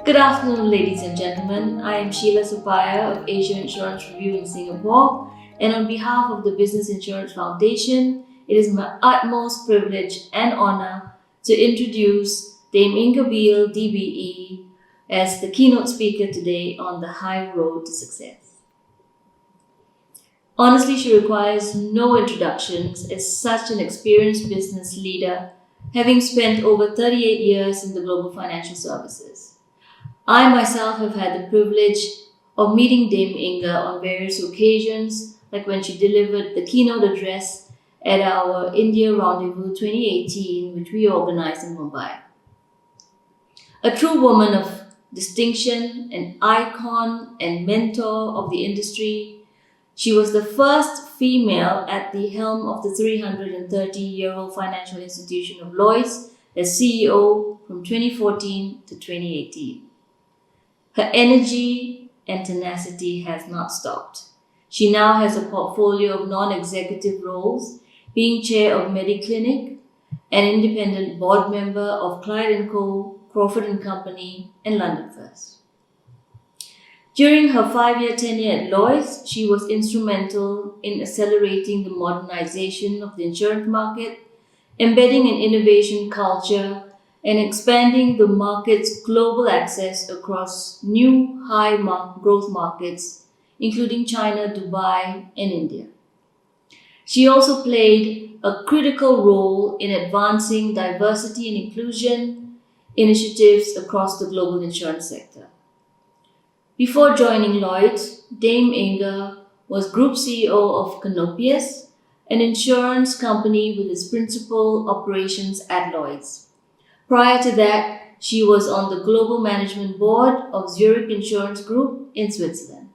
Good afternoon, ladies and gentlemen. I am Sheila Supaya of Asia Insurance Review in Singapore, and on behalf of the Business Insurance Foundation, it is my utmost privilege and honor to introduce Dame Inga Beale, DBE, as the keynote speaker today on the high road to success. Honestly, she requires no introductions as such an experienced business leader, having spent over 38 years in the global financial services. I myself have had the privilege of meeting Dame Inga on various occasions, like when she delivered the keynote address at our India Rendezvous 2018, which we organized in Mumbai. A true woman of distinction, an icon and mentor of the industry, she was the first female at the helm of the 330-year-old financial institution of Lloyd's as CEO from 2014 to 2018. Her energy and tenacity has not stopped. She now has a portfolio of non-executive roles, being chair of MediClinic, an independent board member of Clyde & Co., Crawford & Company, and London First. During her 5-year tenure at Lloyd's, she was instrumental in accelerating the modernization of the insurance market, embedding an innovation culture, and expanding the market's global access across new growth markets, including China, Dubai, and India. She also played a critical role in advancing diversity and inclusion initiatives across the global insurance sector. Before joining Lloyd's, Dame Inga was Group CEO of Canopius, an insurance company with its principal operations at Lloyd's. Prior to that, she was on the global management board of Zurich Insurance Group in Switzerland.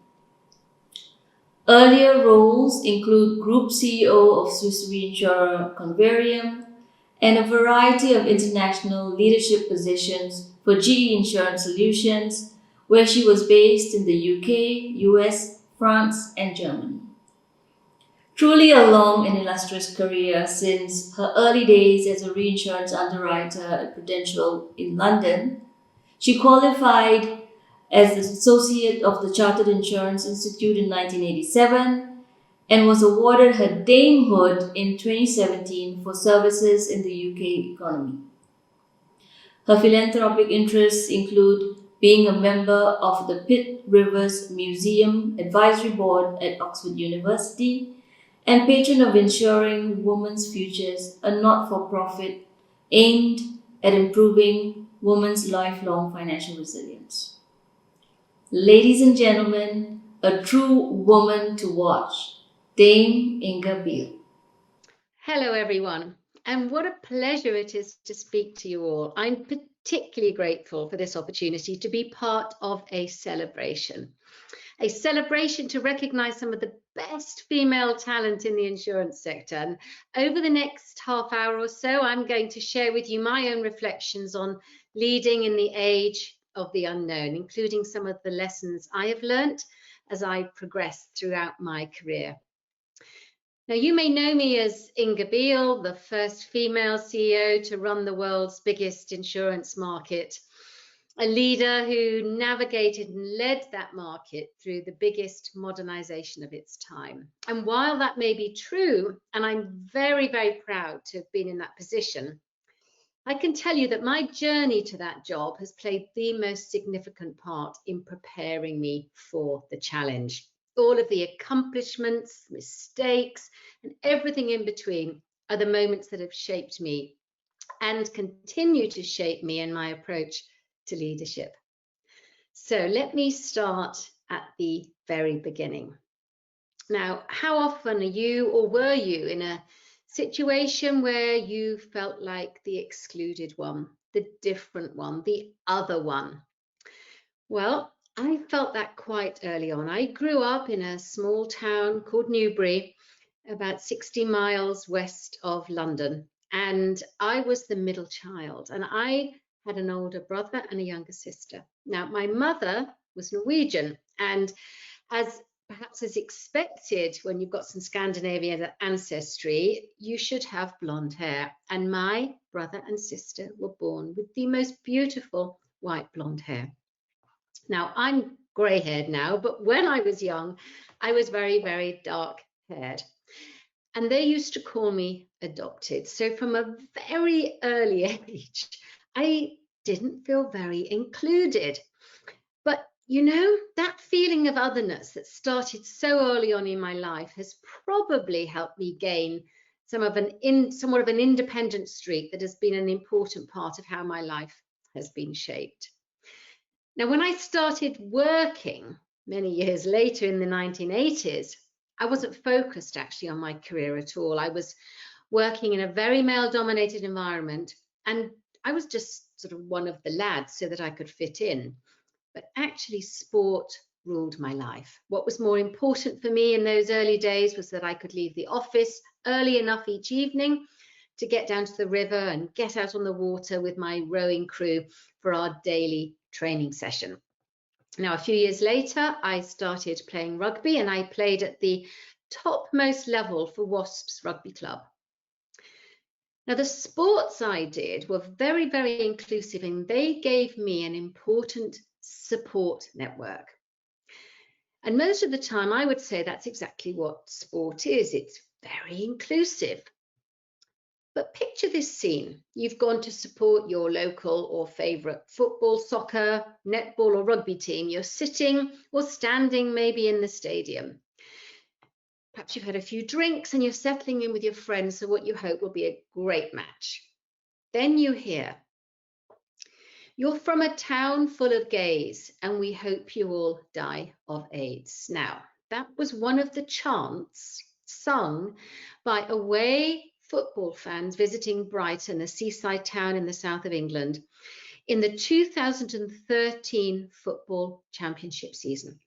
Earlier roles include Group CEO of Swiss reinsurer Converium and a variety of international leadership positions for GE Insurance Solutions, where she was based in the UK, US, France, and Germany. Truly a long and illustrious career since her early days as a reinsurance underwriter at Prudential in London. She qualified as the Associate of the Chartered Insurance Institute in 1987 and was awarded her damehood in 2017 for services in the UK economy. Her philanthropic interests include being a member of the Pitt Rivers Museum Advisory Board at Oxford University, and patron of Ensuring Women's Futures, a not-for-profit aimed at improving women's lifelong financial resilience. Ladies and gentlemen, a true woman to watch, Dame Inga Beale. Hello everyone, and what a pleasure it is to speak to you all. I'm particularly grateful for this opportunity to be part of a celebration to recognize some of the best female talent in the insurance sector. And over the next half hour or so, I'm going to share with you my own reflections on leading in the age of the unknown, including some of the lessons I have learnt as I progressed throughout my career. Now, you may know me as Inga Beale, the first female CEO to run the world's biggest insurance market, a leader who navigated and led that market through the biggest modernization of its time. And while that may be true, and I'm very, very proud to have been in that position, I can tell you that my journey to that job has played the most significant part in preparing me for the challenge. All of the accomplishments, mistakes, and everything in between are the moments that have shaped me and continue to shape me in my approach to leadership. So let me start at the very beginning. Now, how often are you or were you in a situation where you felt like the excluded one, the different one, the other one? Well, I felt that quite early on. I grew up in a small town called Newbury, about 60 miles west of London, and I was the middle child, and I had an older brother and a younger sister. Now, my mother was Norwegian, and as perhaps as expected when you've got some Scandinavian ancestry, you should have blonde hair. And my brother and sister were born with the most beautiful white blonde hair. Now, I'm grey-haired now, but when I was young, I was very, very dark-haired. And they used to call me adopted. So from a very early age, I didn't feel very included. But you know, that feeling of otherness that started so early on in my life has probably helped me gain somewhat of an independent streak that has been an important part of how my life has been shaped. Now, when I started working many years later in the 1980s, I wasn't focused actually on my career at all. I was working in a very male-dominated environment, and I was just sort of one of the lads so that I could fit in. But actually, sport ruled my life. What was more important for me in those early days was that I could leave the office early enough each evening to get down to the river and get out on the water with my rowing crew for our daily training session. Now, a few years later, I started playing rugby, and I played at the topmost level for Wasps Rugby Club. Now, the sports I did were very, very inclusive, and they gave me an important support network. And most of the time, I would say that's exactly what sport is. It's very inclusive. But picture this scene. You've gone to support your local or favourite football, soccer, netball or rugby team. You're sitting or standing maybe in the stadium. Perhaps you've had a few drinks and you're settling in with your friends for what you hope will be a great match. Then you hear, "You're from a town full of gays and we hope you all die of AIDS." Now, that was one of the chants sung by away football fans visiting Brighton, a seaside town in the south of England, in the 2013 football championship season.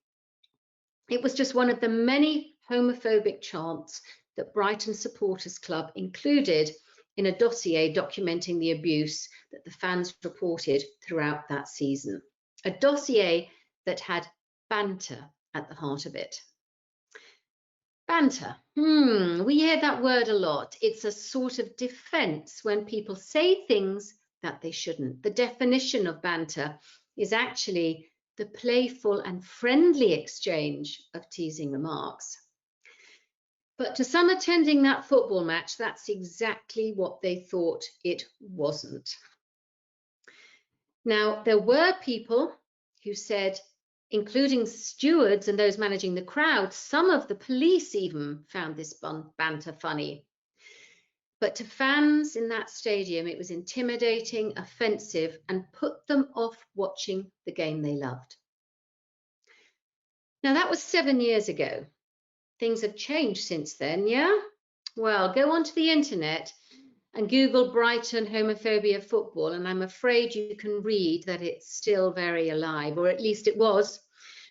It was just one of the many homophobic chants that Brighton Supporters Club included in a dossier documenting the abuse that the fans reported throughout that season. A dossier that had banter at the heart of it. Banter. We hear that word a lot. It's a sort of defense when people say things that they shouldn't. The definition of banter is actually the playful and friendly exchange of teasing remarks. But to some attending that football match, that's exactly what they thought it wasn't. Now, there were people who said, including stewards and those managing the crowd, some of the police even found this banter funny. But to fans in that stadium, it was intimidating, offensive, and put them off watching the game they loved. Now, that was 7 years ago. Things have changed since then, yeah? Well, go onto the internet and Google Brighton homophobia football, and I'm afraid you can read that it's still very alive, or at least it was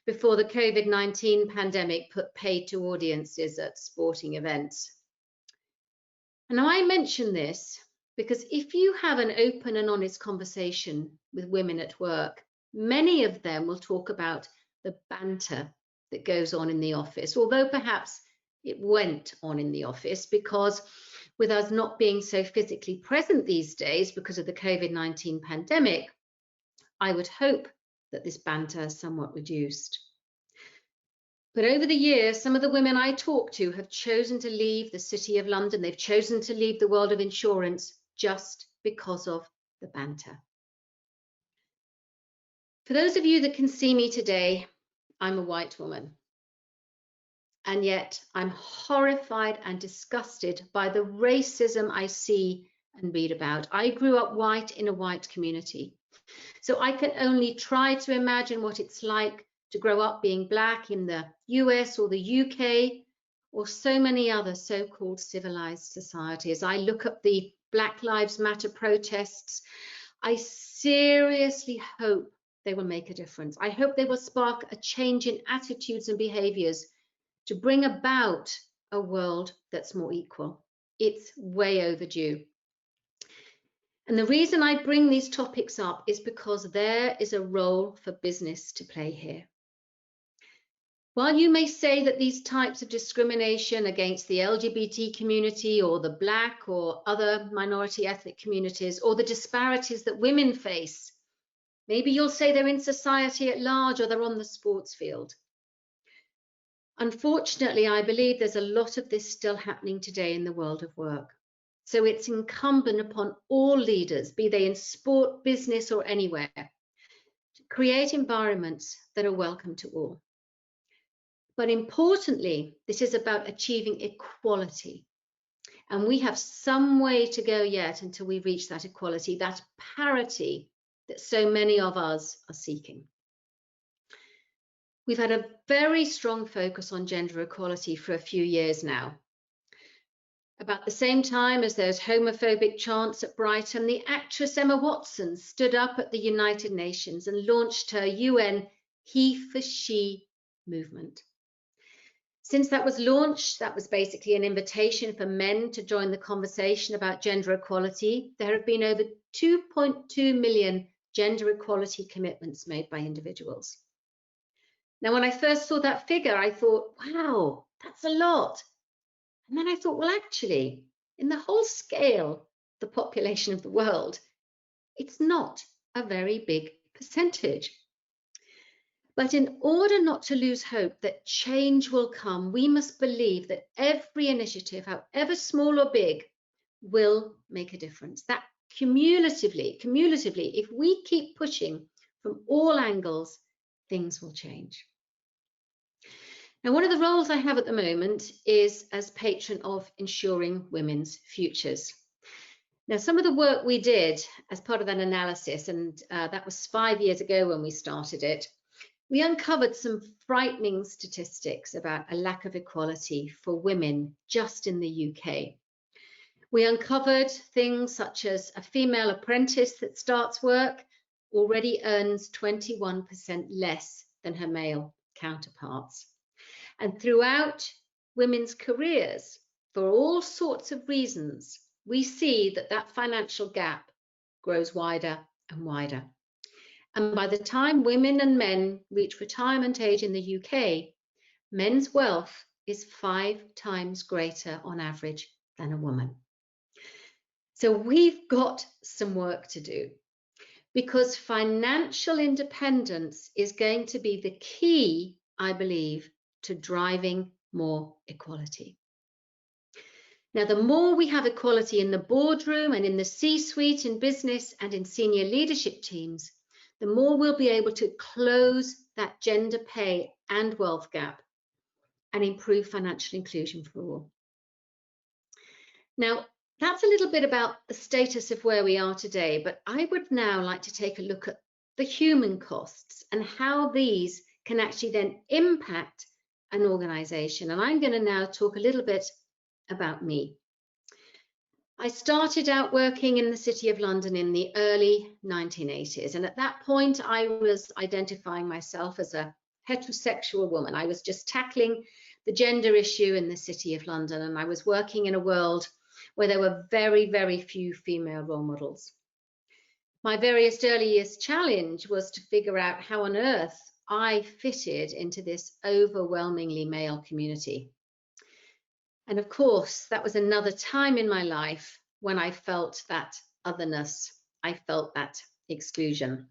before the COVID-19 pandemic put paid to audiences at sporting events. And now I mention this because if you have an open and honest conversation with women at work, many of them will talk about the banter that goes on in the office, although perhaps it went on in the office because with us not being so physically present these days because of the COVID-19 pandemic, I would hope that this banter is somewhat reduced. But over the years, some of the women I talk to have chosen to leave the City of London. They've chosen to leave the world of insurance just because of the banter. For those of you that can see me today, I'm a white woman. And yet I'm horrified and disgusted by the racism I see and read about. I grew up white in a white community. So I can only try to imagine what it's like to grow up being black in the US or the UK or so many other so-called civilized societies. I look at the Black Lives Matter protests. I seriously hope they will make a difference. I hope they will spark a change in attitudes and behaviors to bring about a world that's more equal. It's way overdue. And the reason I bring these topics up is because there is a role for business to play here. While you may say that these types of discrimination against the LGBT community or the Black or other minority ethnic communities or the disparities that women face Maybe you'll say they're in society at large or they're on the sports field. Unfortunately, I believe there's a lot of this still happening today in the world of work. So it's incumbent upon all leaders, be they in sport, business, or anywhere, to create environments that are welcome to all. But importantly, this is about achieving equality. And we have some way to go yet until we reach that equality, that parity that so many of us are seeking. We've had a very strong focus on gender equality for a few years now. About the same time as those homophobic chants at Brighton, the actress Emma Watson stood up at the United Nations and launched her UN He for She movement. Since that was launched, that was basically an invitation for men to join the conversation about gender equality. There have been over 2.2 million gender equality commitments made by individuals. Now, when I first saw that figure, I thought, wow, that's a lot. And then I thought, well, actually, in the whole scale of the population of the world, it's not a very big percentage. But in order not to lose hope that change will come, we must believe that every initiative, however small or big, will make a difference. That cumulatively, if we keep pushing from all angles, things will change. Now, one of the roles I have at the moment is as patron of Ensuring Women's Futures. Now, some of the work we did as part of that analysis, and that was 5 years ago when we started it, we uncovered some frightening statistics about a lack of equality for women just in the UK. We uncovered things such as a female apprentice that starts work already earns 21% less than her male counterparts. And throughout women's careers, for all sorts of reasons, we see that that financial gap grows wider and wider. And by the time women and men reach retirement age in the UK, men's wealth is 5 times greater on average than a woman. So we've got some work to do, because financial independence is going to be the key, I believe, to driving more equality. Now, the more we have equality in the boardroom and in the C-suite in business and in senior leadership teams, the more we'll be able to close that gender pay and wealth gap and improve financial inclusion for all. Now, that's a little bit about the status of where we are today, but I would now like to take a look at the human costs and how these can actually then impact an organization. And I'm going to now talk a little bit about me. I started out working in the City of London in the early 1980s. And at that point, I was identifying myself as a heterosexual woman. I was just tackling the gender issue in the City of London. And I was working in a world where there were very, very few female role models. My various early years challenge was to figure out how on earth I fitted into this overwhelmingly male community. And of course, that was another time in my life when I felt that otherness, I felt that exclusion.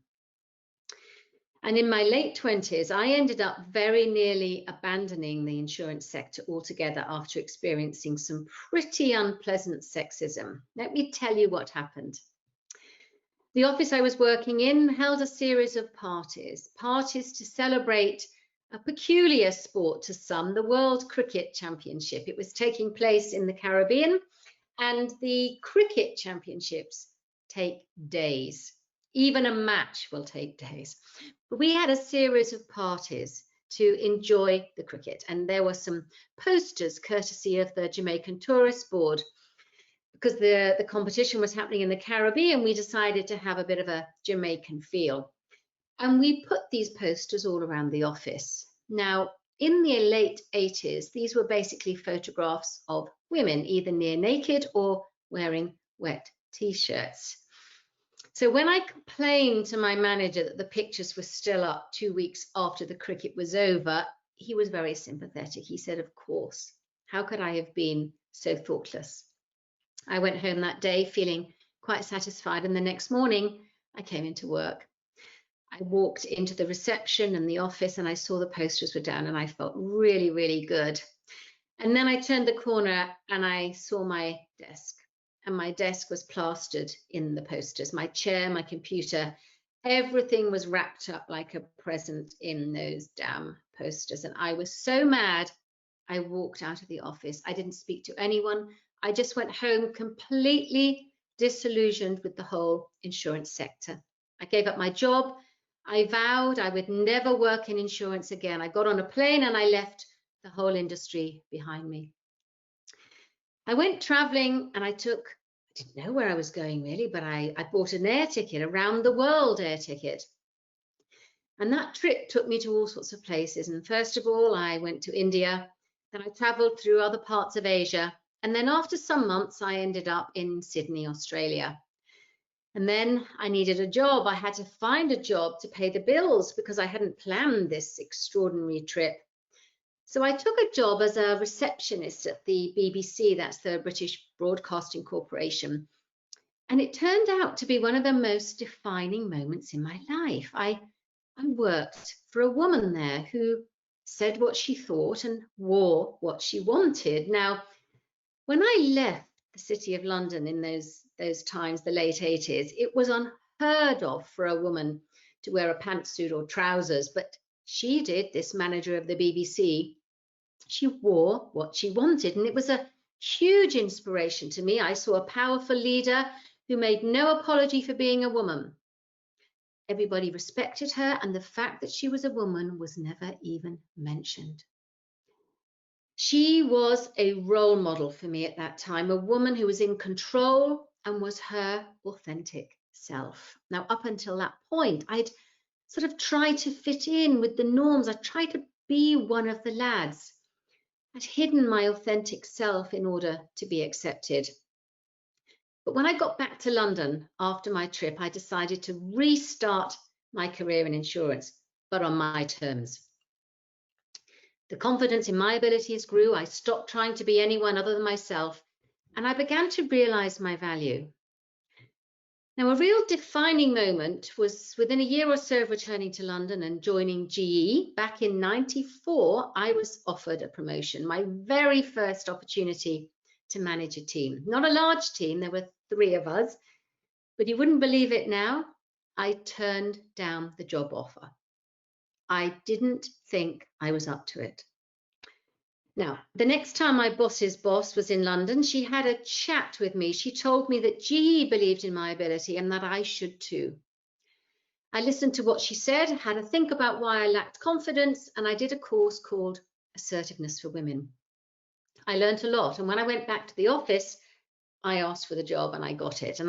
And in my late 20s, I ended up very nearly abandoning the insurance sector altogether after experiencing some pretty unpleasant sexism. Let me tell you what happened. The office I was working in held a series of parties to celebrate a peculiar sport to some, the World Cricket Championship. It was taking place in the Caribbean, and the cricket championships take days. Even a match will take days. But we had a series of parties to enjoy the cricket, and there were some posters courtesy of the Jamaican Tourist Board. Because the competition was happening in the Caribbean, we decided to have a bit of a Jamaican feel. And we put these posters all around the office. Now, in the late 80s, these were basically photographs of women, either near naked or wearing wet t-shirts. So when I complained to my manager that the pictures were still up 2 weeks after the cricket was over, he was very sympathetic. He said, of course, how could I have been so thoughtless? I went home that day feeling quite satisfied, and the next morning I came into work. I walked into the reception and the office and I saw the posters were down and I felt really, really good. And then I turned the corner and I saw my desk, and my desk was plastered in the posters. My chair, my computer, everything was wrapped up like a present in those damn posters. And I was so mad, I walked out of the office. I didn't speak to anyone. I just went home completely disillusioned with the whole insurance sector. I gave up my job. I vowed I would never work in insurance again. I got on a plane and I left the whole industry behind me. I went traveling and I didn't know where I was going really, but I bought an air ticket, around the world air ticket. And that trip took me to all sorts of places. And first of all, I went to India, then I traveled through other parts of Asia. And then after some months, I ended up in Sydney, Australia. And then I needed a job. I had to find a job to pay the bills because I hadn't planned this extraordinary trip. So I took a job as a receptionist at the BBC, that's the British Broadcasting Corporation. And it turned out to be one of the most defining moments in my life. I worked for a woman there who said what she thought and wore what she wanted. Now, when I left the City of London in those times, the late 80s, it was unheard of for a woman to wear a pantsuit or trousers, but she did, this manager of the BBC. She wore what she wanted, and it was a huge inspiration to me. I saw a powerful leader who made no apology for being a woman. Everybody respected her, and the fact that she was a woman was never even mentioned. She was a role model for me at that time, a woman who was in control and was her authentic self. Now, up until that point, I'd sort of tried to fit in with the norms. I tried to be one of the lads. I'd hidden my authentic self in order to be accepted. But when I got back to London after my trip, I decided to restart my career in insurance, but on my terms. The confidence in my abilities grew. I stopped trying to be anyone other than myself, and I began to realize my value. Now, a real defining moment was within a year or so of returning to London and joining GE. Back in '94, I was offered a promotion, my very first opportunity to manage a team. Not a large team, there were 3 of us, but you wouldn't believe it now, I turned down the job offer. I didn't think I was up to it. Now, the next time my boss's boss was in London, she had a chat with me. She told me that GE believed in my ability and that I should too. I listened to what she said, had a think about why I lacked confidence, and I did a course called Assertiveness for Women. I learned a lot, and when I went back to the office, I asked for the job and I got it. And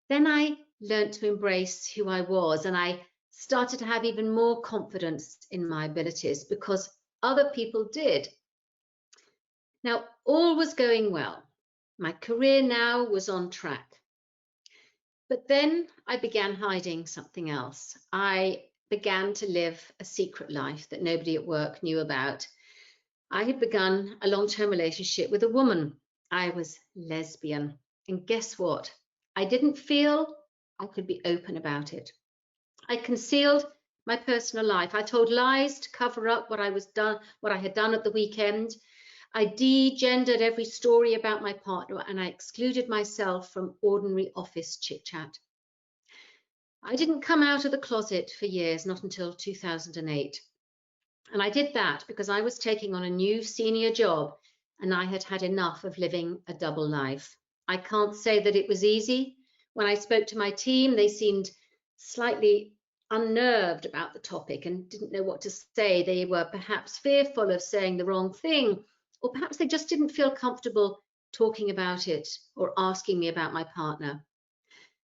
then I learned to embrace who I was, and I started to have even more confidence in my abilities because other people did. Now, all was going well. My career now was on track. But then I began hiding something else. I began to live a secret life that nobody at work knew about. I had begun a long-term relationship with a woman. I was lesbian. And guess what? I didn't feel I could be open about it. I concealed my personal life. I told lies to cover up what I had done at the weekend. I de-gendered every story about my partner, and I excluded myself from ordinary office chit-chat. I didn't come out of the closet for years, not until 2008. And I did that because I was taking on a new senior job and I had had enough of living a double life. I can't say that it was easy. When I spoke to my team, they seemed slightly unnerved about the topic and didn't know what to say. They were perhaps fearful of saying the wrong thing, or perhaps they just didn't feel comfortable talking about it or asking me about my partner.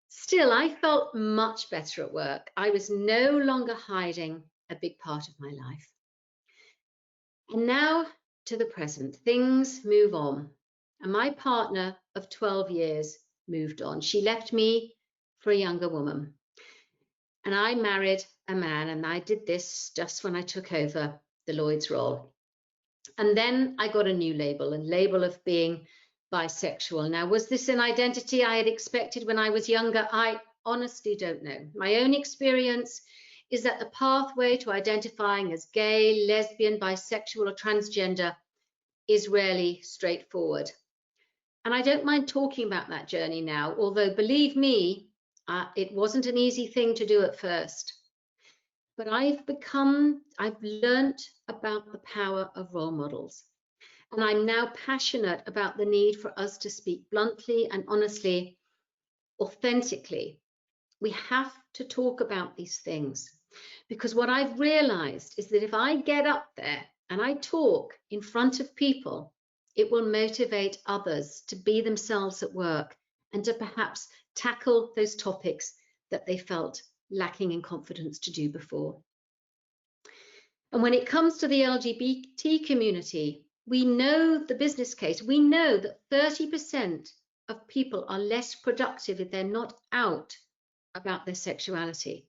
Still, I felt much better at work. I was no longer hiding a big part of my life. And now to the present, things move on. And my partner of 12 years moved on. She left me for a younger woman. And I married a man, and I did this just when I took over the Lloyd's role. And then I got a new label, a label of being bisexual. Now, was this an identity I had expected when I was younger? I honestly don't know. My own experience is that the pathway to identifying as gay, lesbian, bisexual, or transgender is rarely straightforward. And I don't mind talking about that journey now, although believe me, it wasn't an easy thing to do at first. But I've learnt about the power of role models. And I'm now passionate about the need for us to speak bluntly and honestly, authentically. We have to talk about these things, because what I've realized is that if I get up there and I talk in front of people, it will motivate others to be themselves at work and to perhaps tackle those topics that they felt lacking in confidence to do before. And when it comes to the LGBT community, we know the business case. We know that 30% of people are less productive if they're not out about their sexuality.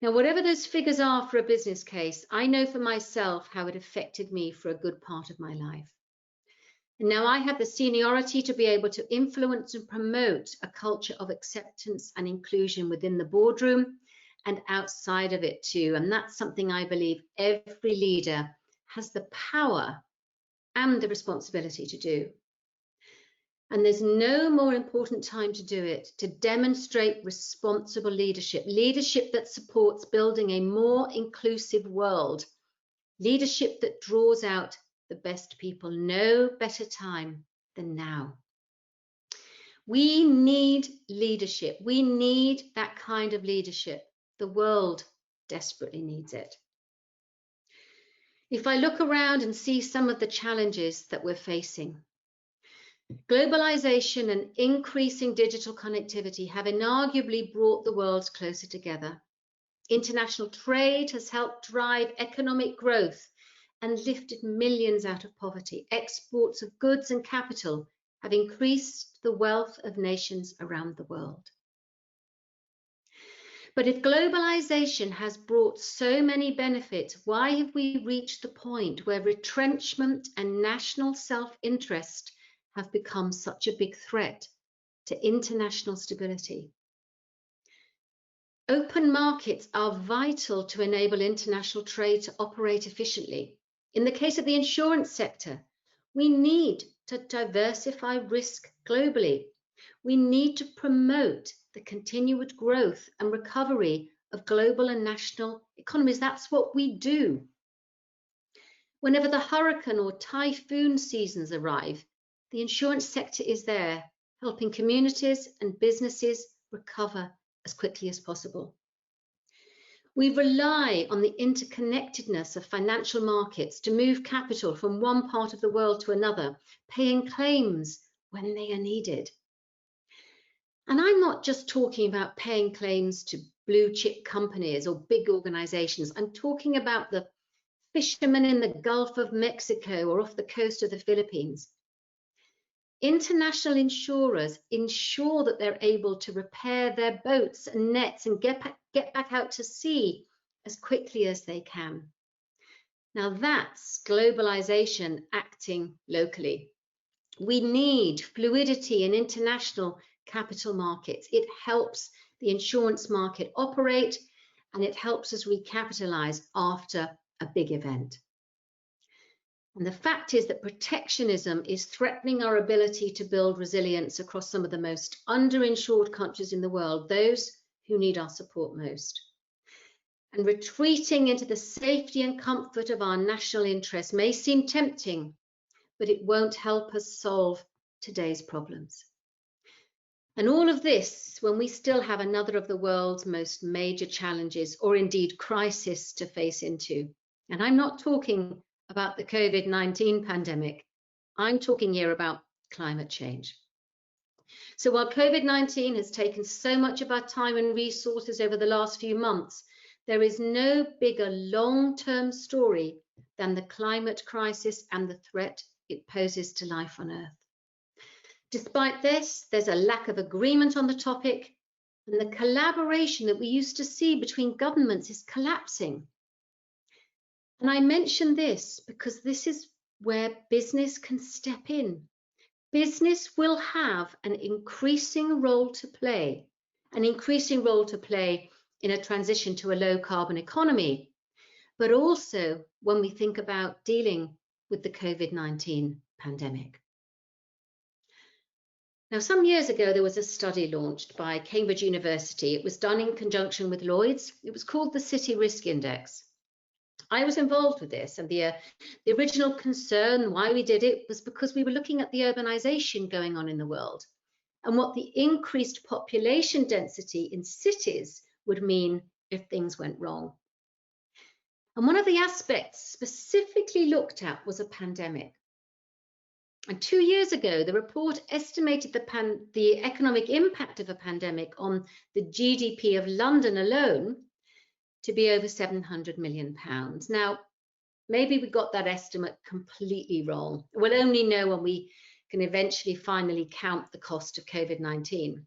Now, whatever those figures are for a business case, I know for myself how it affected me for a good part of my life. And now I have the seniority to be able to influence and promote a culture of acceptance and inclusion within the boardroom and outside of it too. And that's something I believe every leader has the power and the responsibility to do. And there's no more important time to do it, to demonstrate responsible leadership, leadership that supports building a more inclusive world, leadership that draws out the best people. No better time than now. We need leadership. We need that kind of leadership. The world desperately needs it. If I look around and see some of the challenges that we're facing, globalization and increasing digital connectivity have inarguably brought the world closer together. International trade has helped drive economic growth and lifted millions out of poverty. Exports of goods and capital have increased the wealth of nations around the world. But if globalization has brought so many benefits, why have we reached the point where retrenchment and national self-interest have become such a big threat to international stability? Open markets are vital to enable international trade to operate efficiently. In the case of the insurance sector, we need to diversify risk globally. We need to promote the continued growth and recovery of global and national economies. That's what we do. Whenever the hurricane or typhoon seasons arrive, the insurance sector is there, helping communities and businesses recover as quickly as possible. We rely on the interconnectedness of financial markets to move capital from one part of the world to another, paying claims when they are needed. And I'm not just talking about paying claims to blue chip companies or big organizations. I'm talking about the fishermen in the Gulf of Mexico or off the coast of the Philippines. International insurers ensure that they're able to repair their boats and nets and get back out to sea as quickly as they can. Now that's globalization acting locally. We need fluidity in international capital markets. It helps the insurance market operate, and it helps us recapitalize after a big event. And the fact is that protectionism is threatening our ability to build resilience across some of the most underinsured countries in the world, those who need our support most. And retreating into the safety and comfort of our national interests may seem tempting, but it won't help us solve today's problems. And all of this when we still have another of the world's most major challenges, or indeed crisis, to face into. And I'm not talking about the COVID-19 pandemic. I'm talking here about climate change. So while COVID-19 has taken so much of our time and resources over the last few months, there is no bigger long-term story than the climate crisis and the threat it poses to life on Earth. Despite this, there's a lack of agreement on the topic, and the collaboration that we used to see between governments is collapsing. And I mention this because this is where business can step in. Business will have an increasing role to play in a transition to a low carbon economy, but also when we think about dealing with the COVID-19 pandemic. Now, some years ago, there was a study launched by Cambridge University. It was done in conjunction with Lloyd's. It was called the City Risk Index. I was involved with this, and the original concern why we did it was because we were looking at the urbanization going on in the world and what the increased population density in cities would mean if things went wrong. And one of the aspects specifically looked at was a pandemic. And 2 years ago, the report estimated the economic impact of a pandemic on the GDP of London alone to be over £700 million. Now, maybe we got that estimate completely wrong. We'll only know when we can eventually finally count the cost of COVID-19.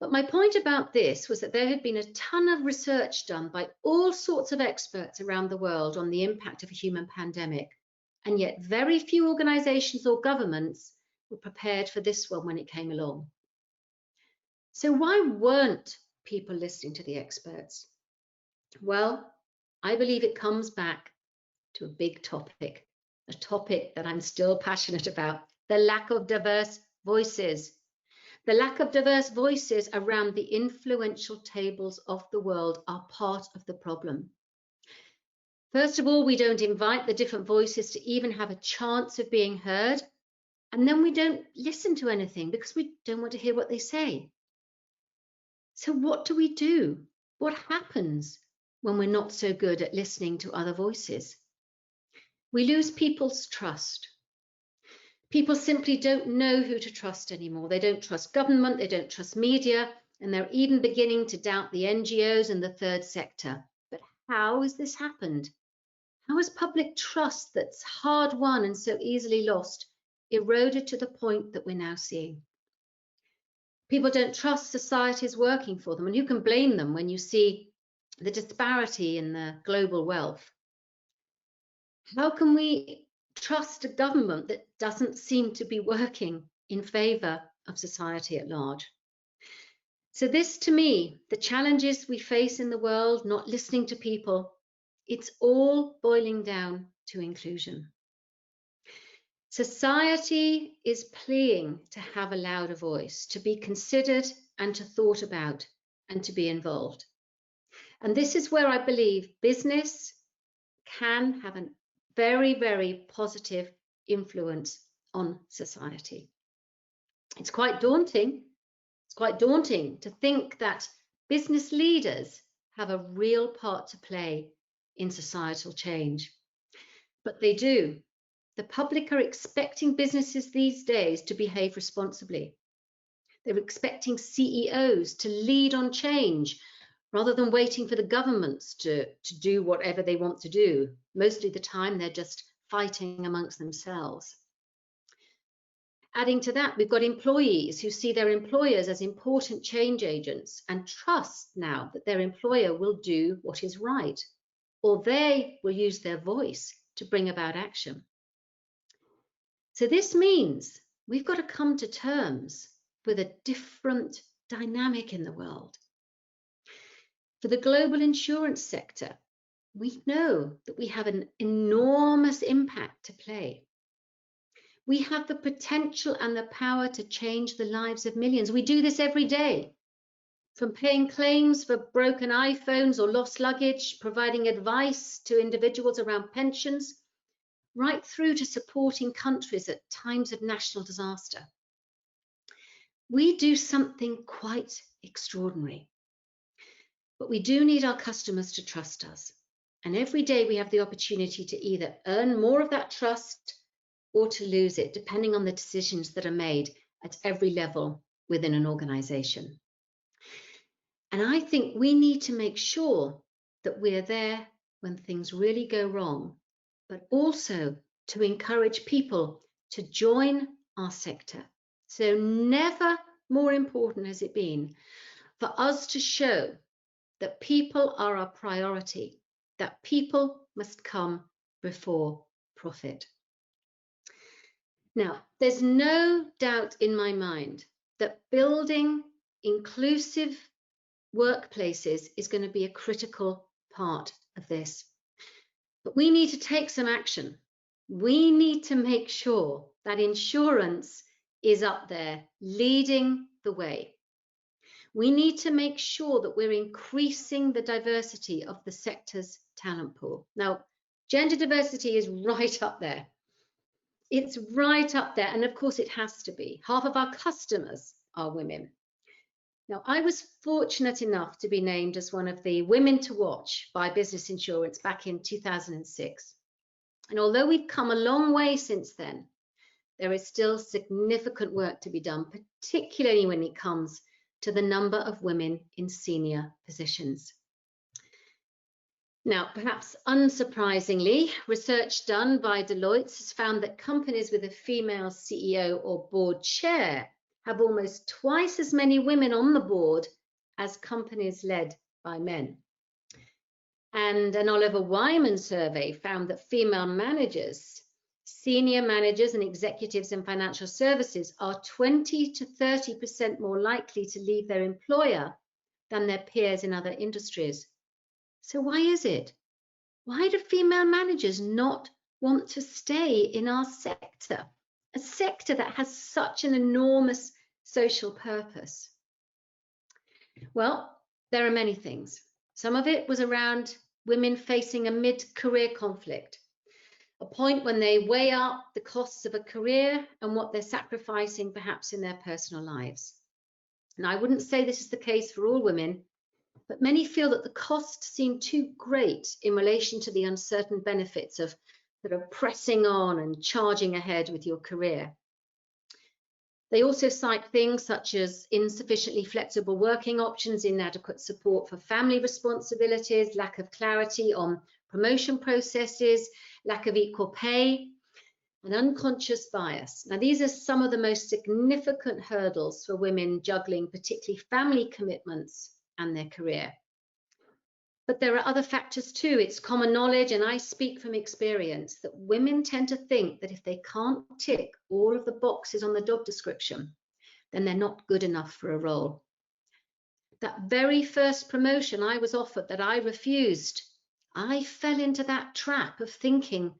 But my point about this was that there had been a ton of research done by all sorts of experts around the world on the impact of a human pandemic. And yet very few organizations or governments were prepared for this one when it came along. So why weren't people listening to the experts? Well, I believe it comes back to a big topic, a topic that I'm still passionate about, the lack of diverse voices. The lack of diverse voices around the influential tables of the world are part of the problem. First of all, we don't invite the different voices to even have a chance of being heard. And then we don't listen to anything because we don't want to hear what they say. So what do we do? What happens when we're not so good at listening to other voices? We lose people's trust. People simply don't know who to trust anymore. They don't trust government, they don't trust media, and they're even beginning to doubt the NGOs and the third sector. But how has this happened? How has public trust that's hard won and so easily lost eroded to the point that we're now seeing? People don't trust society's working for them, and you can blame them when you see the disparity in the global wealth. How can we trust a government that doesn't seem to be working in favour of society at large? So this, to me, the challenges we face in the world, not listening to people, it's all boiling down to inclusion. Society is pleading to have a louder voice, to be considered and to thought about and to be involved. And this is where I believe business can have a very, very positive influence on society. It's quite daunting. It's quite daunting to think that business leaders have a real part to play in societal change. But they do. The public are expecting businesses these days to behave responsibly. They're expecting CEOs to lead on change rather than waiting for the governments to do whatever they want to do. Most of the time, they're just fighting amongst themselves. Adding to that, we've got employees who see their employers as important change agents and trust now that their employer will do what is right, or they will use their voice to bring about action. So this means we've got to come to terms with a different dynamic in the world. For the global insurance sector, we know that we have an enormous impact to play. We have the potential and the power to change the lives of millions. We do this every day, from paying claims for broken iPhones or lost luggage, providing advice to individuals around pensions, right through to supporting countries at times of national disaster. We do something quite extraordinary. But we do need our customers to trust us. And every day we have the opportunity to either earn more of that trust or to lose it, depending on the decisions that are made at every level within an organization. And I think we need to make sure that we're there when things really go wrong, but also to encourage people to join our sector. So never more important has it been for us to show that people are our priority, that people must come before profit. Now, there's no doubt in my mind that building inclusive workplaces is going to be a critical part of this. But we need to take some action. We need to make sure that insurance is up there leading the way. We need to make sure that we're increasing the diversity of the sector's talent pool. Now, gender diversity is right up there. It's right up there, and of course it has to be. Half of our customers are women. Now, I was fortunate enough to be named as one of the Women to Watch by Business Insurance back in 2006. And although we've come a long way since then, there is still significant work to be done, particularly when it comes to the number of women in senior positions. Now, perhaps unsurprisingly, research done by Deloitte has found that companies with a female CEO or board chair have almost twice as many women on the board as companies led by men. And an Oliver Wyman survey found that female managers, senior managers and executives in financial services are 20 to 30% more likely to leave their employer than their peers in other industries. So why is it? Why do female managers not want to stay in our sector? A sector that has such an enormous social purpose. Well, there are many things. Some of it was around women facing a mid-career conflict, a point when they weigh up the costs of a career and what they're sacrificing perhaps in their personal lives. And I wouldn't say this is the case for all women, but many feel that the costs seem too great in relation to the uncertain benefits of sort of pressing on and charging ahead with your career. They also cite things such as insufficiently flexible working options, inadequate support for family responsibilities, lack of clarity on promotion processes, lack of equal pay, and unconscious bias. Now, these are some of the most significant hurdles for women juggling particularly family commitments and their career. But there are other factors too. It's common knowledge, and I speak from experience, that women tend to think that if they can't tick all of the boxes on the job description, then they're not good enough for a role. That very first promotion I was offered that I refused, I fell into that trap of thinking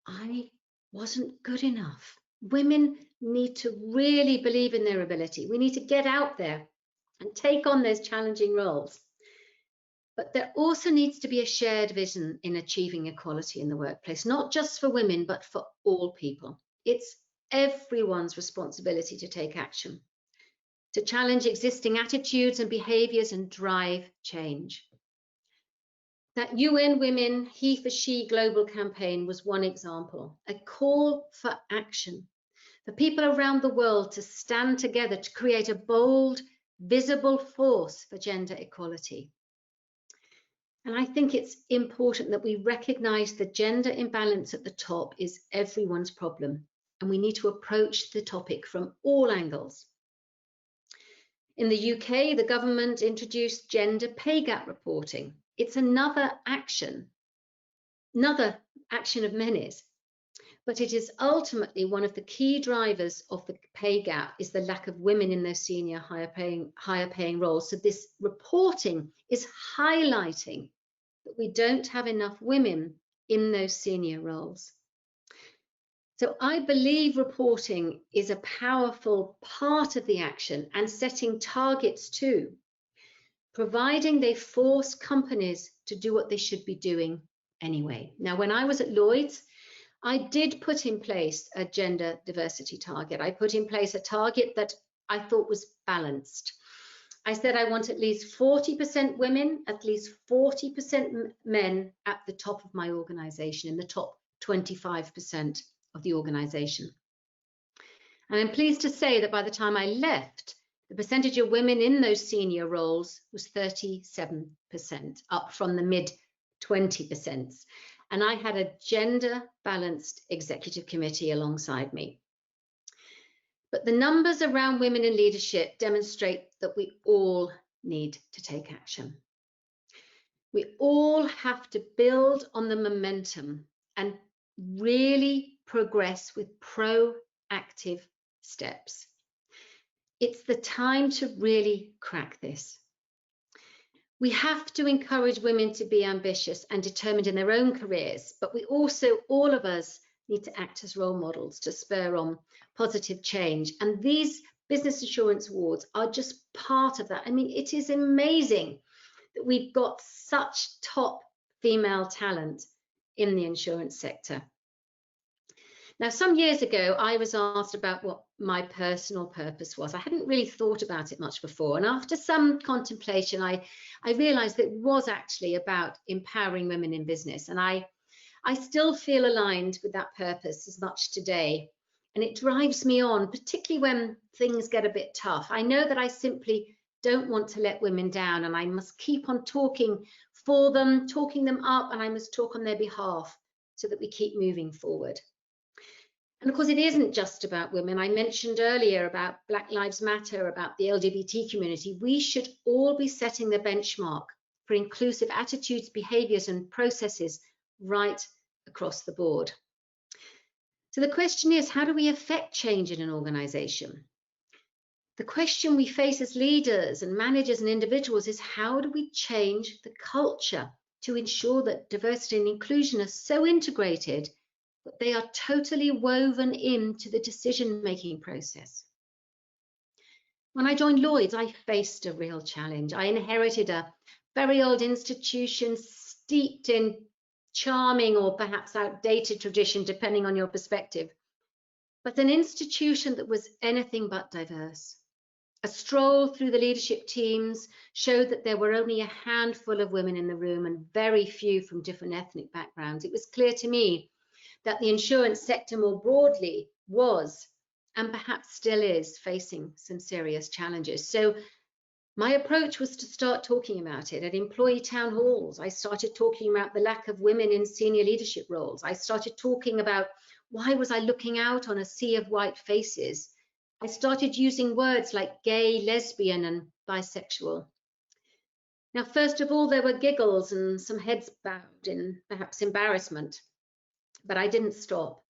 I wasn't good enough. Women need to really believe in their ability. We need to get out there and take on those challenging roles. But there also needs to be a shared vision in achieving equality in the workplace, not just for women, but for all people. It's everyone's responsibility to take action, to challenge existing attitudes and behaviors and drive change. That UN Women He for She global campaign was one example, a call for action for people around the world to stand together to create a bold, visible force for gender equality. And I think it's important that we recognise the gender imbalance at the top is everyone's problem, and we need to approach the topic from all angles. In the UK, the government introduced gender pay gap reporting. It's another action of many, but it is ultimately one of the key drivers of the pay gap is the lack of women in those senior higher paying roles. So this reporting is highlighting that we don't have enough women in those senior roles. So I believe reporting is a powerful part of the action, and setting targets too, providing they force companies to do what they should be doing anyway. Now, when I was at Lloyd's, I did put in place a gender diversity target. I put in place a target that I thought was balanced. I said I want at least 40% women, at least 40% men at the top of my organization, in the top 25% of the organization. And I'm pleased to say that by the time I left, the percentage of women in those senior roles was 37%, up from the mid 20%. And I had a gender balanced executive committee alongside me. But the numbers around women in leadership demonstrate that we all need to take action. We all have to build on the momentum and really progress with proactive steps. It's the time to really crack this. We have to encourage women to be ambitious and determined in their own careers, but we also, all of us, need to act as role models to spur on positive change. And these Business Insurance Awards are just part of that. I mean, it is amazing that we've got such top female talent in the insurance sector. Now, some years ago, I was asked about what my personal purpose was. I hadn't really thought about it much before. And after some contemplation, I realized that it was actually about empowering women in business. And I still feel aligned with that purpose as much today. And it drives me on, particularly when things get a bit tough. I know that I simply don't want to let women down, and I must keep on talking for them, talking them up, and I must talk on their behalf so that we keep moving forward. And of course, it isn't just about women. I mentioned earlier about Black Lives Matter, about the LGBT community. We should all be setting the benchmark for inclusive attitudes, behaviours and processes right across the board. So the question is, how do we affect change in an organisation? The question we face as leaders and managers and individuals is, how do we change the culture to ensure that diversity and inclusion are so integrated that they are totally woven into the decision-making process? When I joined Lloyd's, I faced a real challenge. I inherited a very old institution steeped in charming or perhaps outdated tradition, depending on your perspective, but an institution that was anything but diverse. A stroll through the leadership teams showed that there were only a handful of women in the room and very few from different ethnic backgrounds. It was clear to me that the insurance sector more broadly was, and perhaps still is, facing some serious challenges. So my approach was to start talking about it at employee town halls. I started talking about the lack of women in senior leadership roles. I started talking about why was I looking out on a sea of white faces. I started using words like gay, lesbian, and bisexual. Now, first of all, there were giggles and some heads bowed in perhaps embarrassment, but I didn't stop.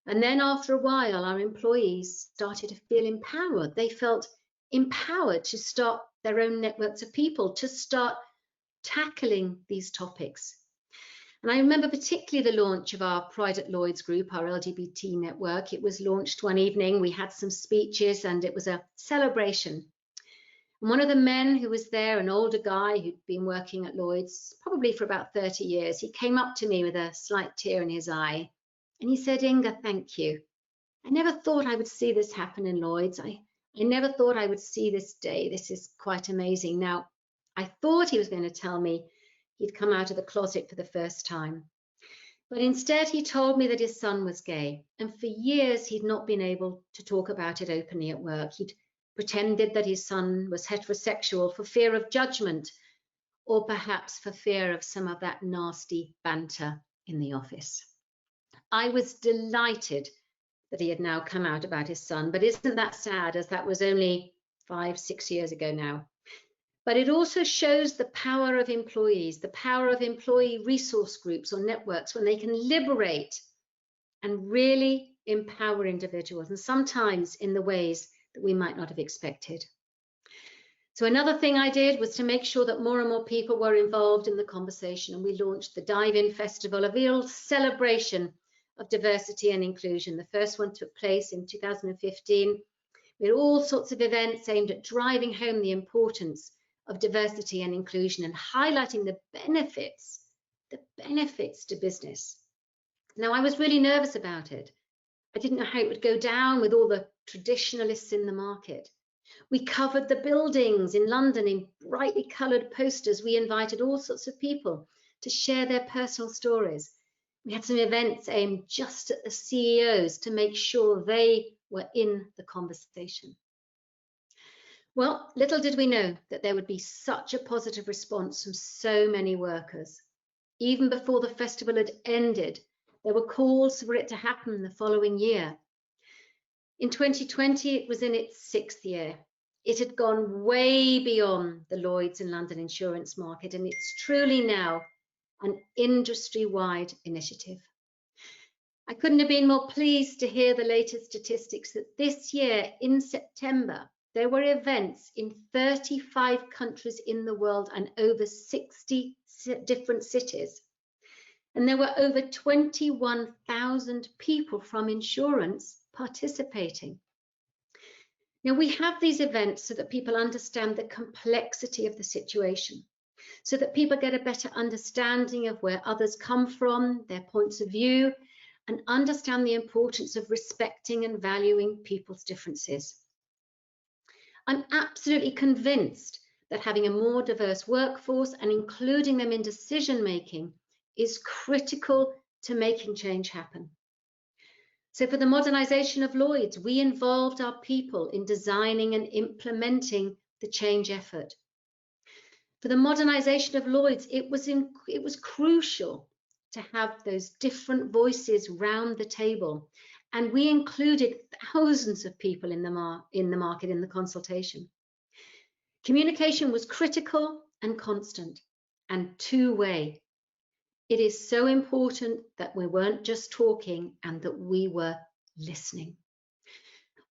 And then after a while, our employees started to feel empowered. They felt empowered to start their own networks of people, to start tackling these topics. And I remember particularly the launch of our Pride at Lloyd's group, our LGBT network. It was launched one evening. We had some speeches and it was a celebration. And one of the men who was there, an older guy who'd been working at Lloyd's probably for about 30 years, he came up to me with a slight tear in his eye. And he said, "Inga, thank you. I never thought I would see this happen in Lloyd's. I never thought I would see this day. This is quite amazing." Now, I thought he was going to tell me he'd come out of the closet for the first time. But instead, he told me that his son was gay. And for years, he'd not been able to talk about it openly at work. He'd pretended that his son was heterosexual for fear of judgment, or perhaps for fear of some of that nasty banter in the office. I was delighted that he had now come out about his son, but isn't that sad, as that was only 5-6 years ago now. But it also shows the power of employees, the power of employee resource groups or networks when they can liberate and really empower individuals, and sometimes in the ways that we might not have expected. So another thing I did was to make sure that more and more people were involved in the conversation, and we launched the Dive In Festival, a real celebration of diversity and inclusion. The first one took place in 2015. We had all sorts of events aimed at driving home the importance of diversity and inclusion and highlighting the benefits to business. Now, I was really nervous about it. I didn't know how it would go down with all the traditionalists in the market. We covered the buildings in London in brightly coloured posters. We invited all sorts of people to share their personal stories. We had some events aimed just at the CEOs to make sure they were in the conversation. Well, little did we know that there would be such a positive response from so many workers. Even before the festival had ended, there were calls for it to happen the following year. In 2020, it was in its 6th year. It had gone way beyond the Lloyd's and London insurance market, and it's truly now an industry-wide initiative. I couldn't have been more pleased to hear the latest statistics that this year in September, There were events in 35 countries in the world and over 60 different cities. And there were over 21,000 people from insurance participating. Now, we have these events so that people understand the complexity of the situation, so that people get a better understanding of where others come from, their points of view, and understand the importance of respecting and valuing people's differences. I'm absolutely convinced that having a more diverse workforce and including them in decision-making is critical to making change happen. So for the modernisation of Lloyd's, we involved our people in designing and implementing the change effort. For the modernisation of Lloyd's, it was crucial to have those different voices round the table, and we included thousands of people in the market in the consultation. Communication was critical and constant and two-way. It is so important that we weren't just talking and that we were listening.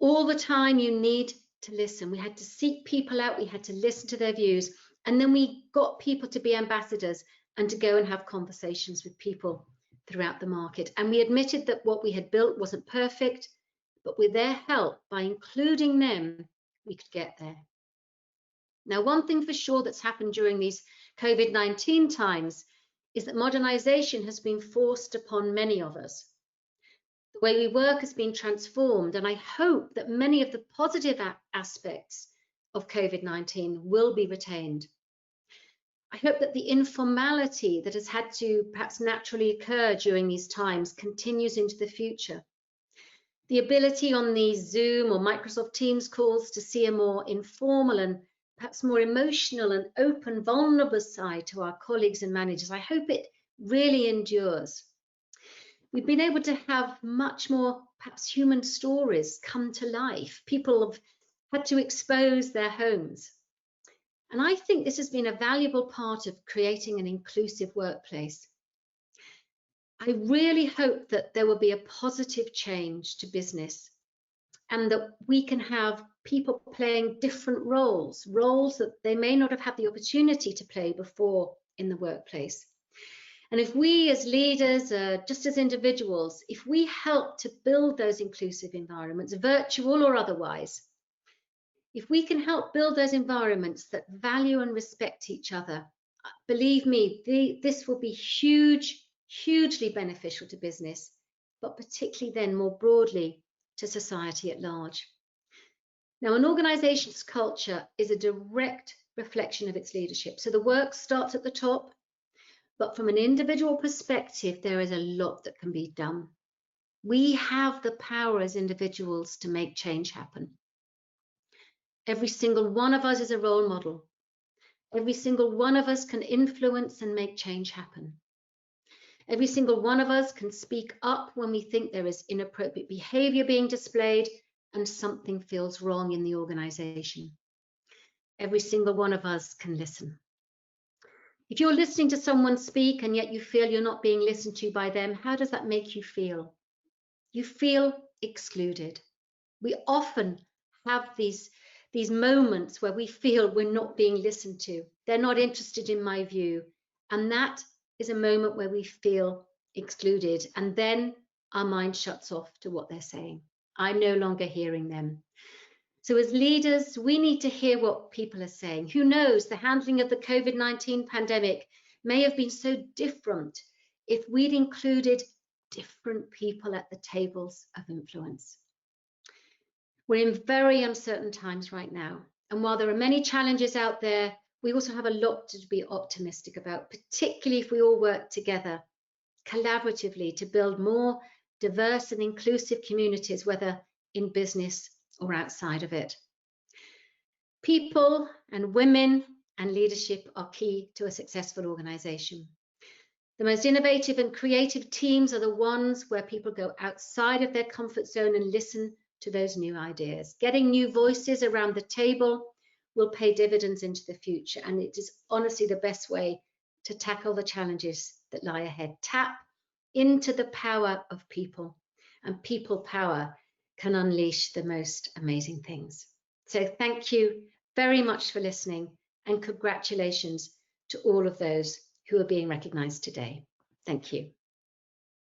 All the time you need to listen. We had to seek people out, we had to listen to their views, and then we got people to be ambassadors and to go and have conversations with people throughout the market. And we admitted that what we had built wasn't perfect, but with their help, by including them, we could get there. Now, one thing for sure that's happened during these COVID-19 times is that modernisation has been forced upon many of us. The way we work has been transformed, and I hope that many of the positive aspects of COVID-19 will be retained. I hope that the informality that has had to perhaps naturally occur during these times continues into the future. The ability on these Zoom or Microsoft Teams calls to see a more informal and perhaps more emotional and open, vulnerable side to our colleagues and managers, I hope it really endures. We've been able to have much more perhaps human stories come to life. People have had to expose their homes. And I think this has been a valuable part of creating an inclusive workplace. I really hope that there will be a positive change to business and that we can have people playing different roles that they may not have had the opportunity to play before in the workplace. And if we as leaders, just as individuals, if we help to build those inclusive environments, virtual or otherwise, if we can help build those environments that value and respect each other, believe me, this will be hugely beneficial to business, but particularly then more broadly to society at large. Now, an organization's culture is a direct reflection of its leadership. So the work starts at the top, but from an individual perspective, there is a lot that can be done. We have the power as individuals to make change happen. Every single one of us is a role model. Every single one of us can influence and make change happen. Every single one of us can speak up when we think there is inappropriate behavior being displayed and something feels wrong in the organization. Every single one of us can listen. If you're listening to someone speak and yet you feel you're not being listened to by them, how does that make you feel? You feel excluded. We often have these moments where we feel we're not being listened to. They're not interested in my view. And that is a moment where we feel excluded. And then our mind shuts off to what they're saying. I'm no longer hearing them. So as leaders, we need to hear what people are saying. Who knows, the handling of the COVID-19 pandemic may have been so different if we'd included different people at the tables of influence. We're in very uncertain times right now. And while there are many challenges out there, we also have a lot to be optimistic about, particularly if we all work together collaboratively to build more diverse and inclusive communities, whether in business or outside of it. People and women and leadership are key to a successful organization. The most innovative and creative teams are the ones where people go outside of their comfort zone and listen to those new ideas. Getting new voices around the table will pay dividends into the future, and it is honestly the best way to tackle the challenges that lie ahead. Tap into the power of people, and people power can unleash the most amazing things. So thank you very much for listening, and congratulations to all of those who are being recognised today. Thank you.